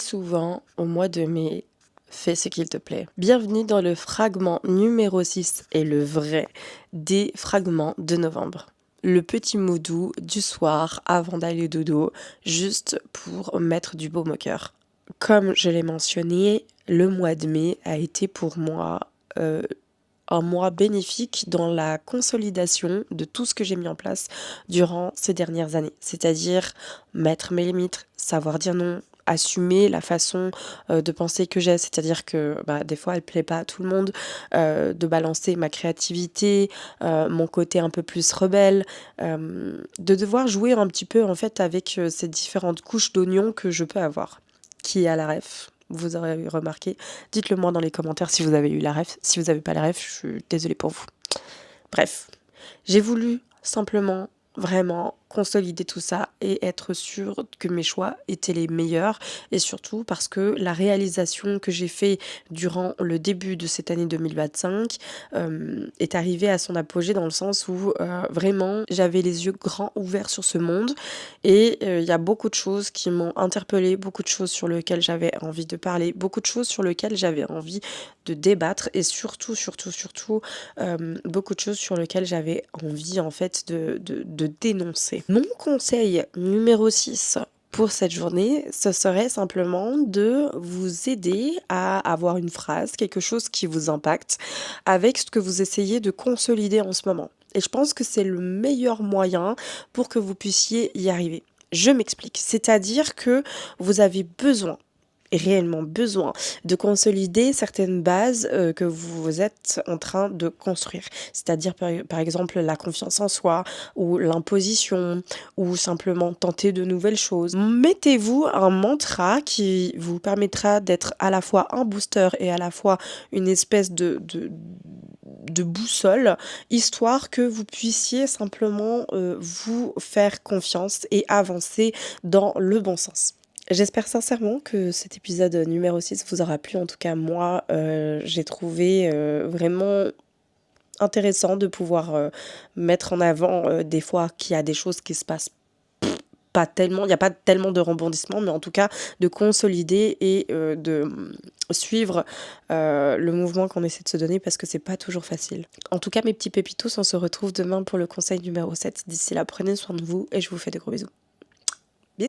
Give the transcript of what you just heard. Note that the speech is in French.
souvent au mois de mai, fais ce qu'il te plaît. Bienvenue dans le fragment numéro 6 et le vrai des fragments de novembre. Le petit mot doux du soir avant d'aller dodo, juste pour mettre du baume au cœur. Comme je l'ai mentionné, le mois de mai a été pour moi un mois bénéfique dans la consolidation de tout ce que j'ai mis en place durant ces dernières années. C'est-à-dire mettre mes limites, savoir dire non, assumer la façon de penser que j'ai, c'est-à-dire que des fois elle plaît pas à tout le monde, de balancer ma créativité, mon côté un peu plus rebelle, de devoir jouer un petit peu en fait avec ces différentes couches d'oignons que je peux avoir. Qui est à la ref? Vous aurez remarqué. Dites-le moi dans les commentaires si vous avez eu la ref. Si vous n'avez pas la ref, je suis désolée pour vous. Bref, j'ai voulu simplement vraiment consolider tout ça et être sûre que mes choix étaient les meilleurs, et surtout parce que la réalisation que j'ai fait durant le début de cette année 2025 est arrivée à son apogée, dans le sens où vraiment j'avais les yeux grands ouverts sur ce monde, et il y a beaucoup de choses qui m'ont interpellée, beaucoup de choses sur lesquelles j'avais envie de parler, beaucoup de choses sur lesquelles j'avais envie de débattre, et surtout beaucoup de choses sur lesquelles j'avais envie en fait de dénoncer. Mon conseil numéro 6 pour cette journée, ce serait simplement de vous aider à avoir une phrase, quelque chose qui vous impacte, avec ce que vous essayez de consolider en ce moment. Et je pense que c'est le meilleur moyen pour que vous puissiez y arriver. Je m'explique, c'est-à-dire que vous avez besoin, réellement besoin, de consolider certaines bases que vous êtes en train de construire. C'est-à-dire par exemple la confiance en soi, ou l'imposition, ou simplement tenter de nouvelles choses. Mettez-vous un mantra qui vous permettra d'être à la fois un booster et à la fois une espèce de boussole, histoire que vous puissiez simplement vous faire confiance et avancer dans le bon sens. J'espère sincèrement que cet épisode numéro 6 vous aura plu. En tout cas, moi, j'ai trouvé vraiment intéressant de pouvoir mettre en avant des fois qu'il y a des choses qui se passent pas tellement, il n'y a pas tellement de rebondissements, mais en tout cas de consolider et de suivre le mouvement qu'on essaie de se donner, parce que c'est pas toujours facile. En tout cas, mes petits pépitos, on se retrouve demain pour le conseil numéro 7. D'ici là, prenez soin de vous et je vous fais de gros bisous.